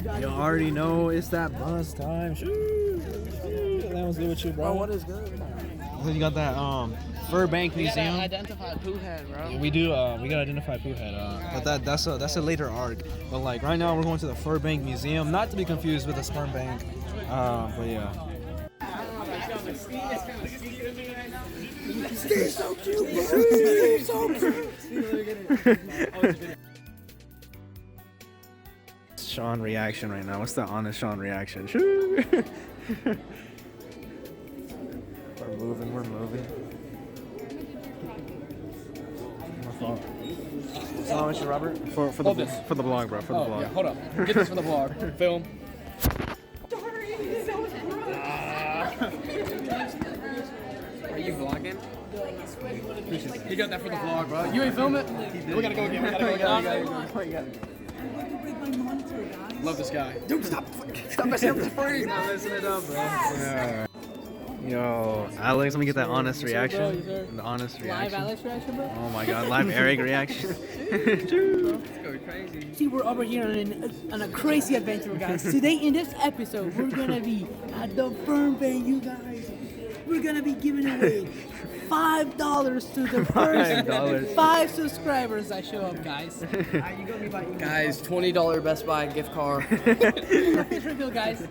You already know it's that bus time. That was good with you, bro. What is good? You got that Fernbank Museum. Identify poo head, bro. We do. We gotta identify poo head. But that's a later arc. But like right now, we're going to the Fernbank Museum, not to be confused with the sperm bank. But yeah. Steve's so cute, bro. Steve's so cute. Sean reaction right now. What's the honest Sean reaction? We're moving. How much, Robert? For the vlog, bro. For the vlog. Yeah, hold up. Get this for the vlog. Film. Are you vlogging? You got that for the vlog, bro. You ain't film it? We gotta go again. Love this guy. Dude, stop messing up the freeze. Not messing it up, bro. Yeah. Yo, Alex, let me get that honest reaction. The honest reaction. Live Alex reaction, bro? Oh my god, live Eric reaction. It's going crazy. See, we're over here on a crazy adventure, guys. Today, in this episode, we're gonna be at the Fernbank, you guys. We're gonna be giving away $5 to the first $5 subscribers that show up, guys. Guys, $20 Best Buy gift card. Fish reveal, guys.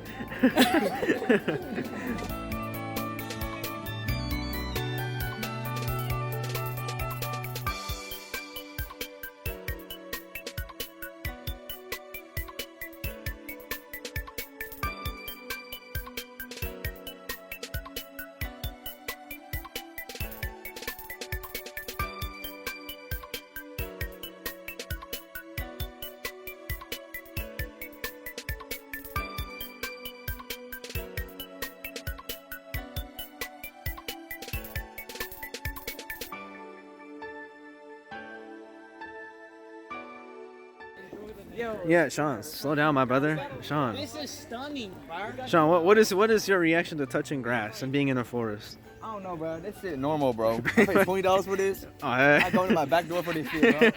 Yeah, Sean, slow down, my brother. Sean. This is stunning, bro. Sean, what is your reaction to touching grass and being in a forest? I don't know, bro. This shit normal, bro. I paid $20 for this. I go to my back door for this shit,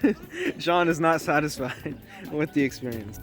bro. Sean is not satisfied with the experience.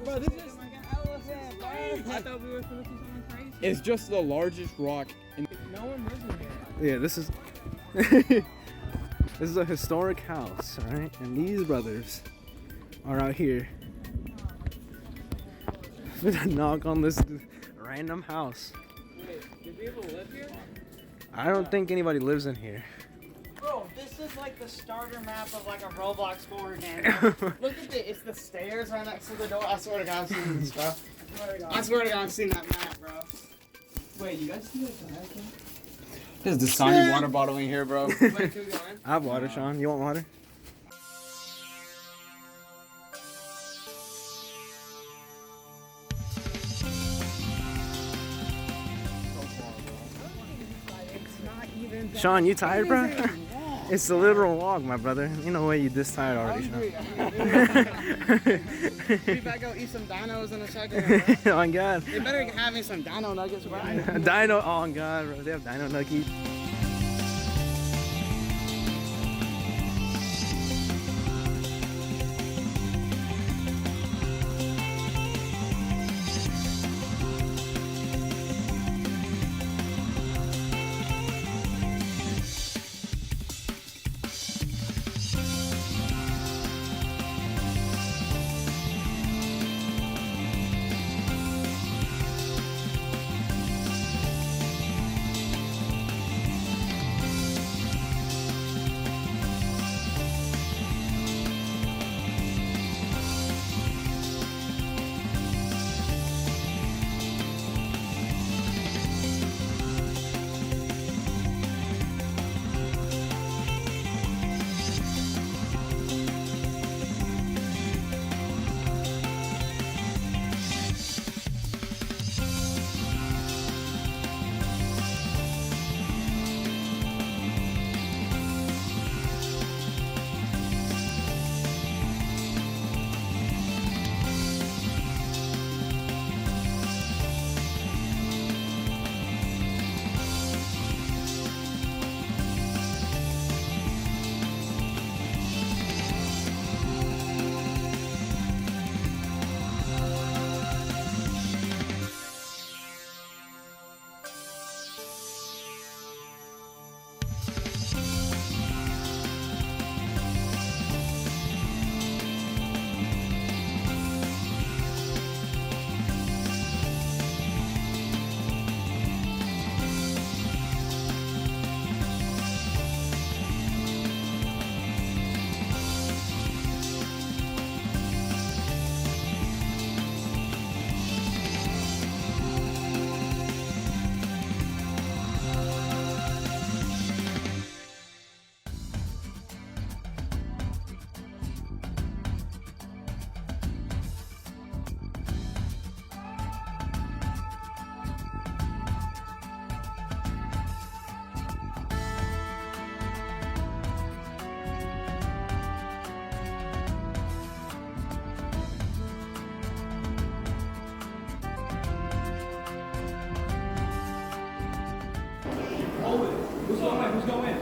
Bro, this is like an elephant, bro. I thought we were supposed to do something crazy. It's just the largest rock in. No one lives in here. Yeah, this is this is a historic house, all right? And these brothers are out here gonna knock on this random house. Wait, do people live here? I don't think anybody lives in here. Bro, this is like the starter map of like a Roblox horror game. Look at it. It's the stairs right next to the door. I swear to God, I've seen this, bro. I swear to God, I've seen that map, bro. Wait, you guys see that kayaking? There's the Dasani water bottle in here, bro. Wait, keep going. I have water, Sean. You want water? Sean, you tired, bro? It's a literal walk, my brother. You know what? You this tired already, Sean. We better go eat some dinos in a second. Bro. Oh, God. They better have me some dino nuggets, bro. Dino, oh, God, bro. They have dino nuggies.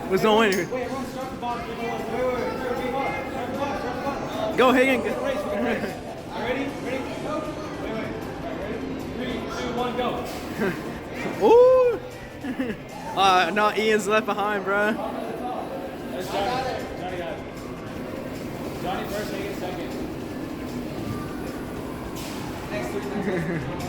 Who's going to win? Go, Hagen. Ready? Go. Wait. 3, 2, 1, go. Ooh. No, Ian's left behind, bro. There's Johnny. Johnny got it. Johnny first, Hagen second. Next 3 seconds.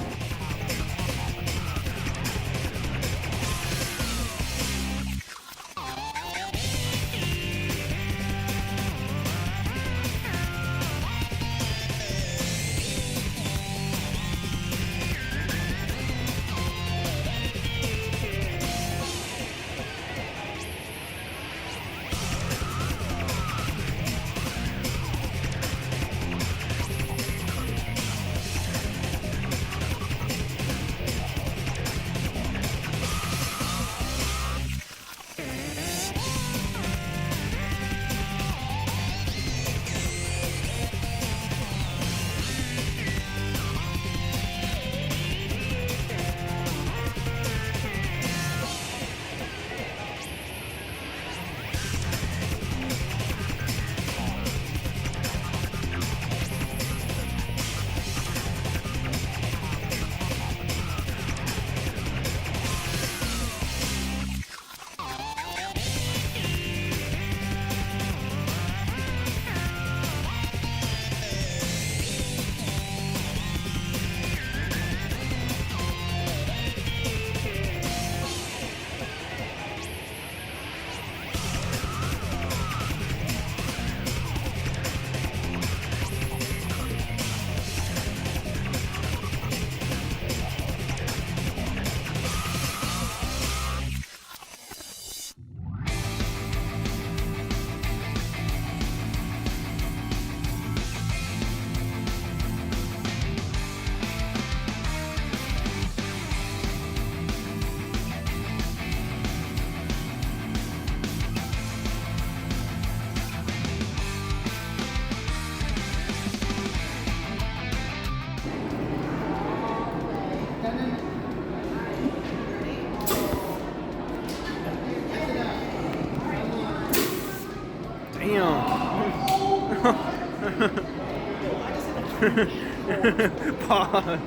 Pause.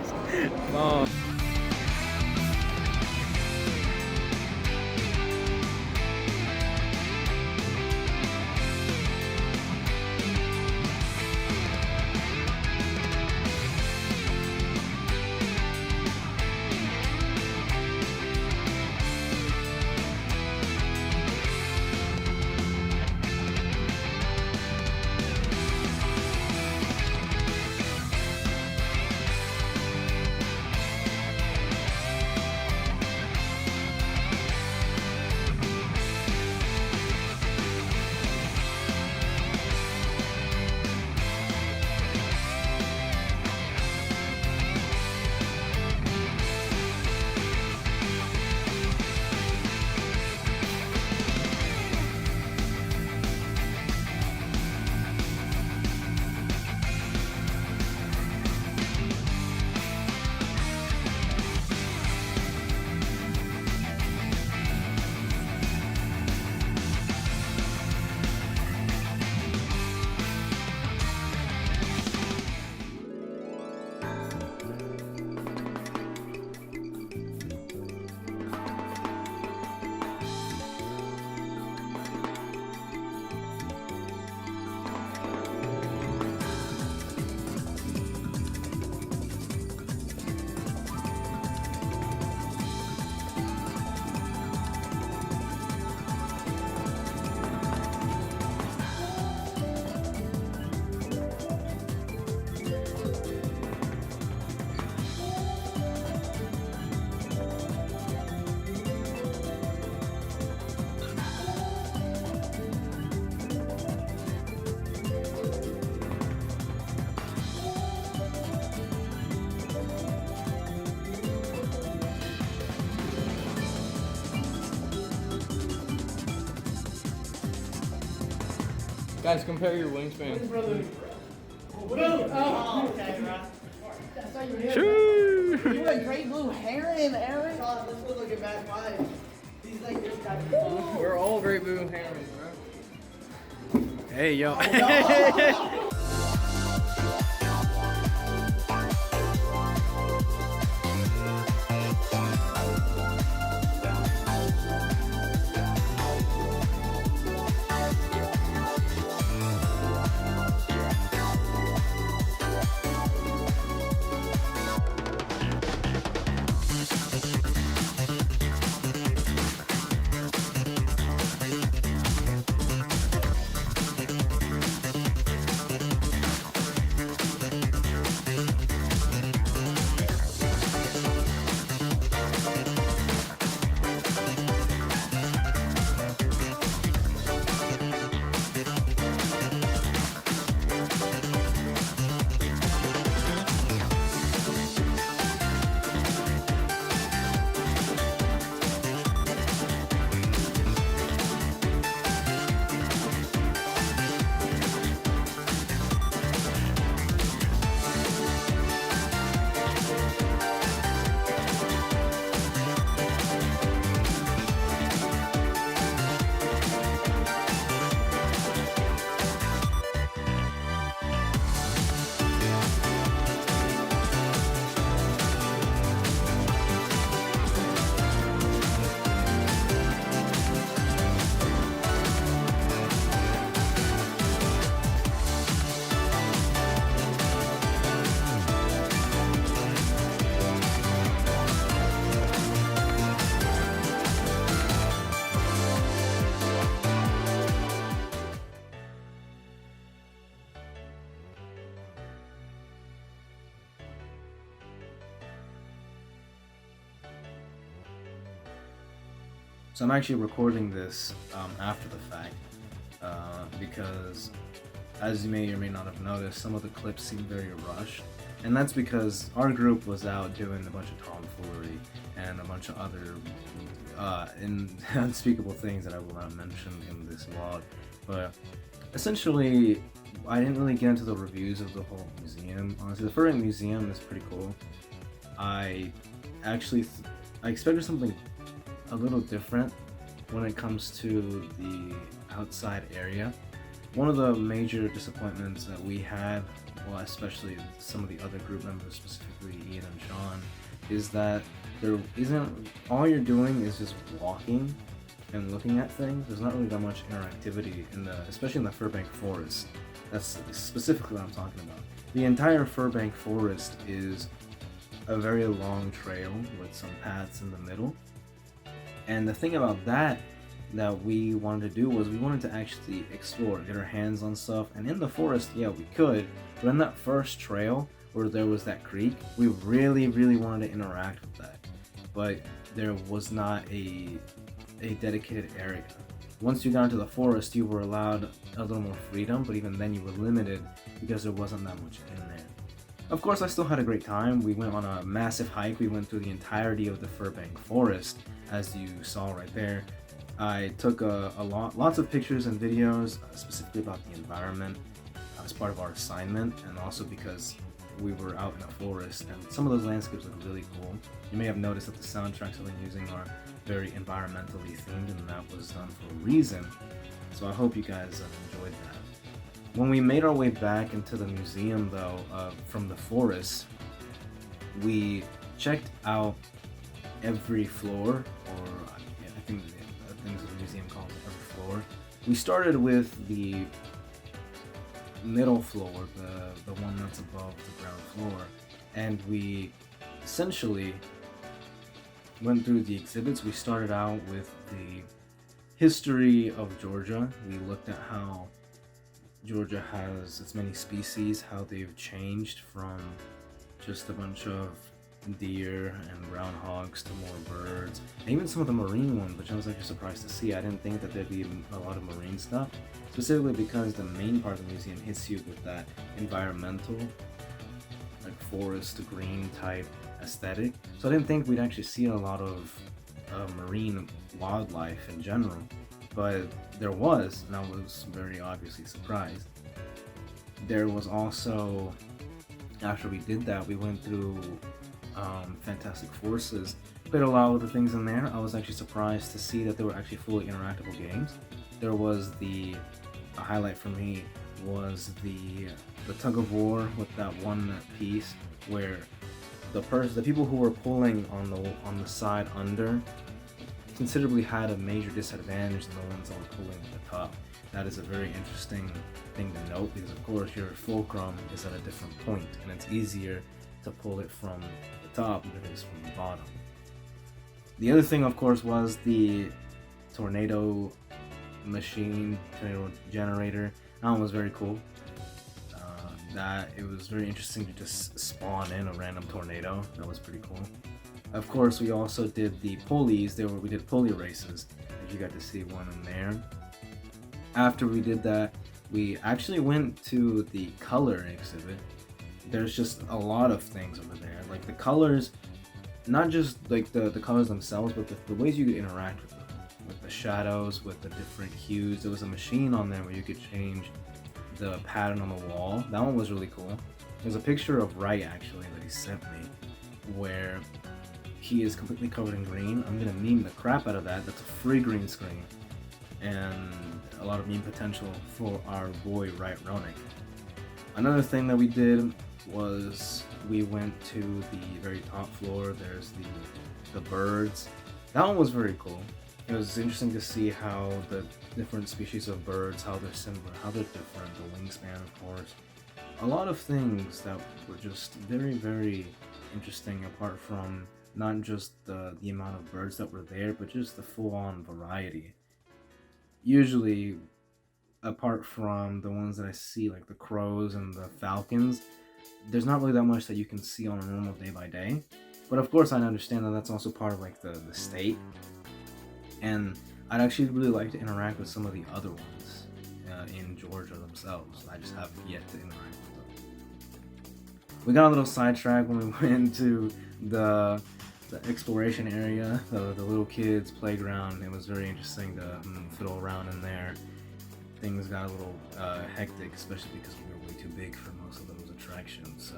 Pause. Guys, compare your wingspan. Oh, okay, bro. Shoo! You had great blue hair in, Eric. This was like a bad vibe. He's like, We're all great blue hammers, bro. Hey, yo. So I'm actually recording this after the fact because, as you may or may not have noticed, some of the clips seem very rushed, and that's because our group was out doing a bunch of tomfoolery and a bunch of other unspeakable things that I will not mention in this vlog. But essentially, I didn't really get into the reviews of the whole museum. Honestly, the Fernbank Museum is pretty cool. I expected something a little different when it comes to the outside area. One of the major disappointments that we had, well, especially some of the other group members, specifically Ian and Sean, is that there isn't, all you're doing is just walking and looking at things. There's not really that much interactivity especially in the Fernbank Forest. That's specifically what I'm talking about. The entire Fernbank Forest is a very long trail with some paths in the middle. And the thing about that we wanted to do was we wanted to actually explore, get our hands on stuff. And in the forest, yeah, we could, but in that first trail where there was that creek, we really, really wanted to interact with that. But there was not a dedicated area. Once you got into the forest, you were allowed a little more freedom, but even then you were limited because there wasn't that much in there. Of course, I still had a great time. We went on a massive hike. We went through the entirety of the Fernbank Forest, as you saw right there. I took lots of pictures and videos, specifically about the environment, as part of our assignment, and also because we were out in a forest, and some of those landscapes look really cool. You may have noticed that the soundtracks I've been using are very environmentally themed, and that was done for a reason. So I hope you guys enjoyed that. When we made our way back into the museum, though, from the forest, we checked out every floor, or I think the things that the museum calls it every floor. We started with the middle floor, the one that's above the ground floor, and we essentially went through the exhibits. We started out with the history of Georgia. We looked at how Georgia has its many species, how they've changed from just a bunch of deer and groundhogs to more birds, and even some of the marine ones, which I was actually surprised to see. I didn't think that there'd be a lot of marine stuff, specifically because the main part of the museum hits you with that environmental, like forest green type aesthetic. So I didn't think we'd actually see a lot of marine wildlife in general, but there was, and I was very obviously surprised. There was also, after we did that, we went through Fantastic Forces, Played a lot with the things in there. I was actually surprised to see that they were actually fully interactable games. There was a highlight for me was the tug of war with that one piece where the people who were pulling on the side under considerably had a major disadvantage than the ones that were pulling at the top. That is a very interesting thing to note because of course your fulcrum is at a different point and it's easier to pull it from the top than it is from the bottom. The other thing of course was the tornado machine, tornado generator. That one was very cool. That it was very interesting to just spawn in a random tornado. That was pretty cool. Of course, we also did the pulleys. We did pulley races. As you got to see one in there. After we did that, we actually went to the color exhibit. There's just a lot of things over there. Like the colors, not just like the colors themselves, but the ways you could interact with them. With the shadows, with the different hues. There was a machine on there where you could change the pattern on the wall. That one was really cool. There's a picture of Wright actually that he sent me where he is completely covered in green. I'm gonna meme the crap out of that. That's a free green screen and a lot of meme potential for our boy Wright Ronick. Another thing that we did was we went to the very top floor. There's the birds. That one was very cool. It was interesting to see how the different species of birds, how they're similar, how they're different, the wingspan of course. A lot of things that were just very, very interesting apart from not just the amount of birds that were there, but just the full-on variety. Usually, apart from the ones that I see, like the crows and the falcons, there's not really that much that you can see on a normal day by day. But of course I understand that that's also part of like the state. And I'd actually really like to interact with some of the other ones in Georgia themselves. I just haven't yet to interact with them. We got a little sidetracked when we went to the exploration area, the little kids' playground. It was very interesting to fiddle around in there. Things got a little hectic, especially because we were way too big for most of those attractions. So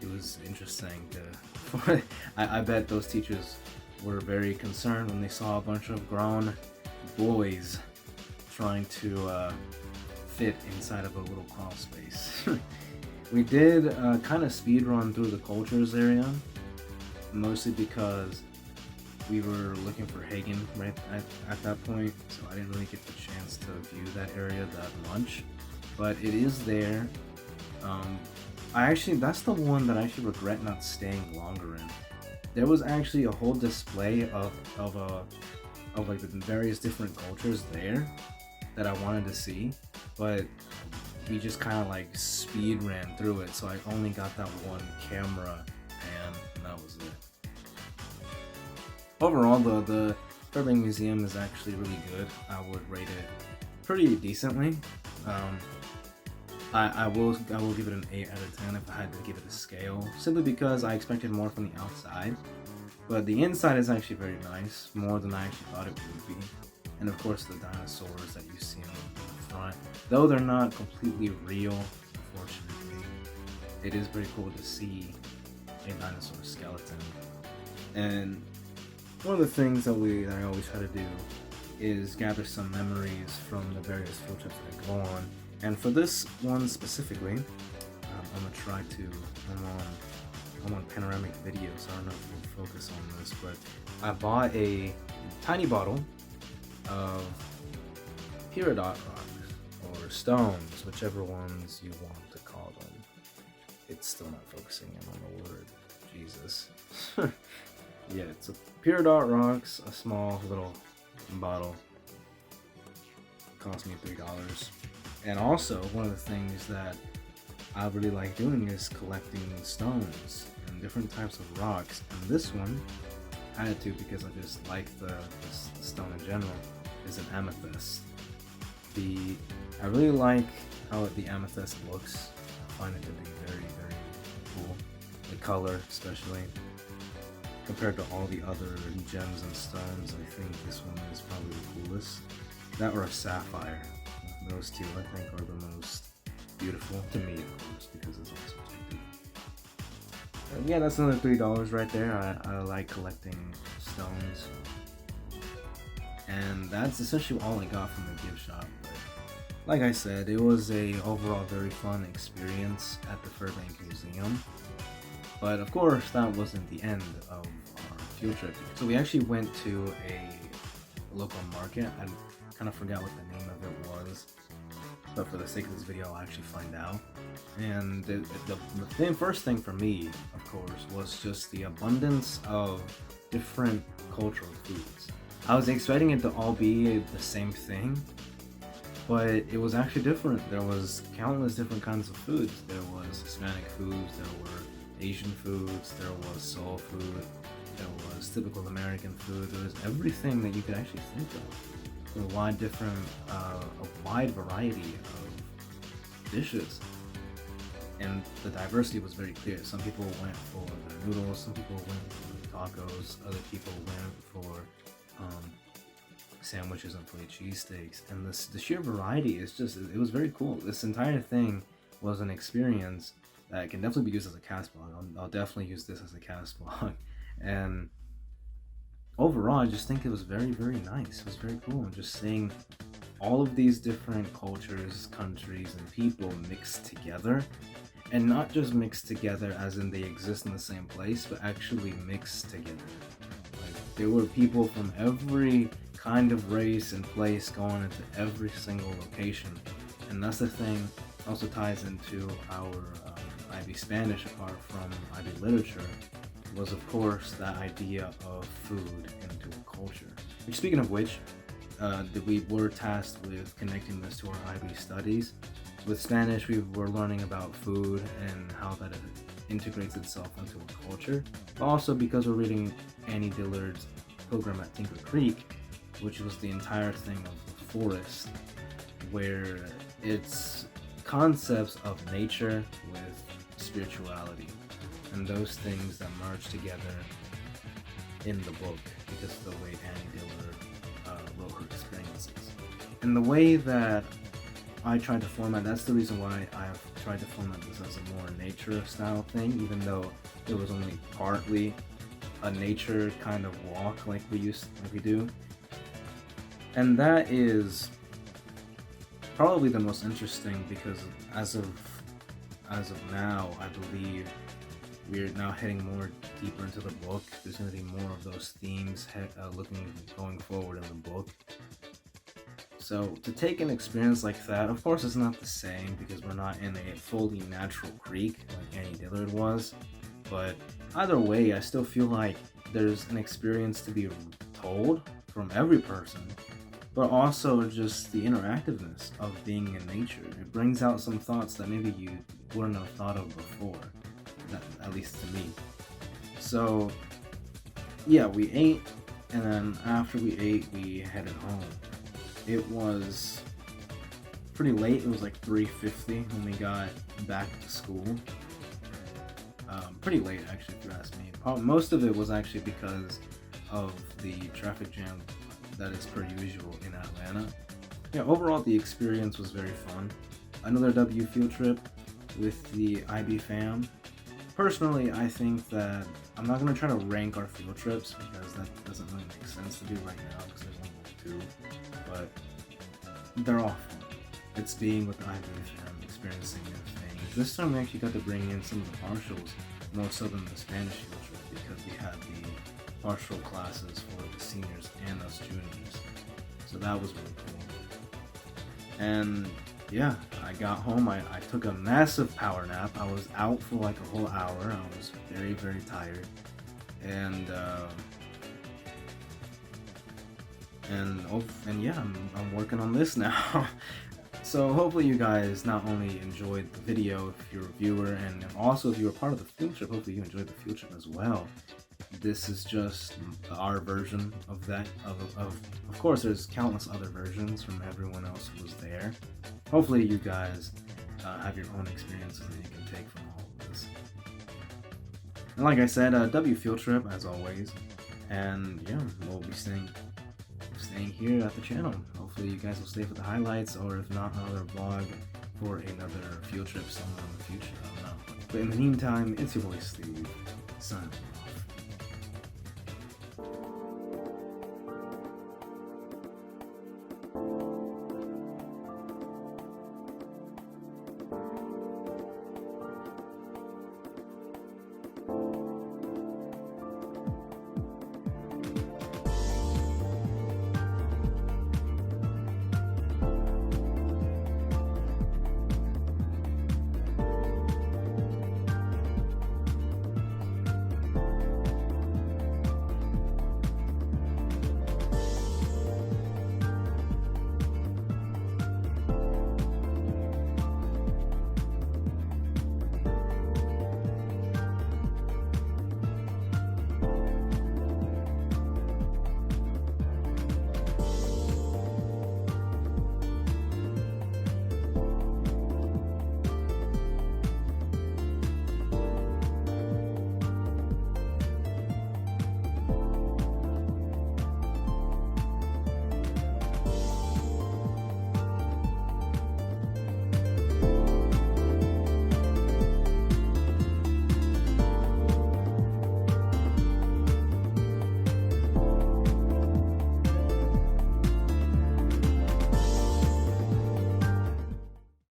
it was interesting to. I bet those teachers were very concerned when they saw a bunch of grown boys trying to fit inside of a little crawl space. We did kind of speed run through the cultures area, mostly because we were looking for Hagen right at that point, so I didn't really get the chance to view that area that much, but it is there. That's the one that I actually regret not staying longer in. There was actually a whole display of like the various different cultures there that I wanted to see, but we just kind of like speed ran through it, so I only got that one camera and that was it. Overall, the Fernbank Museum is actually really good. I would rate it pretty decently. I will give it an 8 out of 10 if I had to give it a scale, simply because I expected more from the outside. But the inside is actually very nice, more than I actually thought it would be. And of course the dinosaurs that you see on the front, though they're not completely real, unfortunately, it is pretty cool to see a dinosaur skeleton. And one of the things that I always try to do is gather some memories from the various field trips that I go on. And for this one specifically, I'm gonna try to. I'm on panoramic video, so I don't know if we'll focus on this, but I bought a tiny bottle of peridot rocks or stones, whichever ones you want to call them. It's still not focusing in on the word. Jesus. Yeah, it's a peridot rocks, a small little bottle. It cost me $3. And also, one of the things that I really like doing is collecting stones and different types of rocks. And this one, I had to because I just like the stone in general, is an amethyst. I really like how the amethyst looks. I find it to be very, very cool. The color, especially. Compared to all the other gems and stones, I think this one is probably the coolest. That or a sapphire. Those two, I think, are the most beautiful to me, of course, because it's also too. Yeah, that's another $3 right there. I like collecting stones. And that's essentially all I got from the gift shop. But like I said, it was a overall very fun experience at the Fernbank Museum. But of course, that wasn't the end of our field trip. So we actually went to a local market. I kind of forgot what the name of it was, but for the sake of this video, I'll actually find out. And the first thing for me, of course, was just the abundance of different cultural foods. I was expecting it to all be the same thing, but it was actually different. There was countless different kinds of foods. There was Hispanic foods, there were Asian foods, there was soul food, there was typical American food. There was everything that you could actually think of. A wide variety of dishes. And the diversity was very clear. Some people went for the noodles, some people went for the tacos, other people went for sandwiches and filet cheesesteaks. And the sheer variety is just, it was very cool. This entire thing was an experience that can definitely be used as a cast blog. I'll definitely use this as a cast blog. And overall, I just think it was very, very nice. It was very cool. And just seeing all of these different cultures, countries, and people mixed together. And not just mixed together as in they exist in the same place, but actually mixed together. Like, there were people from every kind of race and place going into every single location. And that's the thing also ties into our IB Spanish, apart from IB literature, was of course that idea of food into a culture. Which, speaking of which, we were tasked with connecting this to our IB studies. With Spanish, we were learning about food and how that integrates itself into a culture. But also because we're reading Annie Dillard's Pilgrim at Tinker Creek, which was the entire thing of the forest, where it's concepts of nature with spirituality, and those things that merge together in the book because of the way Annie Dillard wrote her experiences. And the way that I tried to format, that's the reason why I've tried to format this as a more nature style thing, even though it was only partly a nature kind of walk like we do. And that is probably the most interesting, because as of now, I believe we're now heading more deeper into the book. There's going to be more of those themes going forward in the book. So to take an experience like that, of course it's not the same because we're not in a fully natural creek like Annie Dillard was, but either way, I still feel like there's an experience to be told from every person, but also just the interactiveness of being in nature. It brings out some thoughts that maybe you wouldn't have thought of before, at least to me. So yeah, we ate, and then after we ate, we headed home. It was pretty late. It was like 3:50 when we got back to school. Pretty late, actually, if you ask me. Most of it was actually because of the traffic jam that is per usual in Atlanta. Yeah, overall, the experience was very fun. Another W field trip with the IB fam. Personally, I think that I'm not going to try to rank our field trips because that doesn't really make sense to do right now because there's only 2. But they're all fun. It's being with the IB fam, experiencing new things. This time we actually got to bring in some of the partials, more so than the Spanish field trip, because we had the partial classes for the seniors and us juniors. So that was really cool. And yeah, I got home, I took a massive power nap. I was out for like a whole hour. I was very, very tired. And yeah, I'm working on this now. So hopefully you guys not only enjoyed the video if you're a viewer, and also if you were part of the field trip, hopefully you enjoyed the field trip as well. This is just our version of that. Of course, there's countless other versions from everyone else who was there. Hopefully you guys have your own experiences that you can take from all of this. And like I said, W field trip as always. And yeah, we'll be staying here at the channel. Hopefully you guys will stay for the highlights, or if not, another vlog for another field trip somewhere in the future. I don't know. But in the meantime, it's your boy Steve, signing off.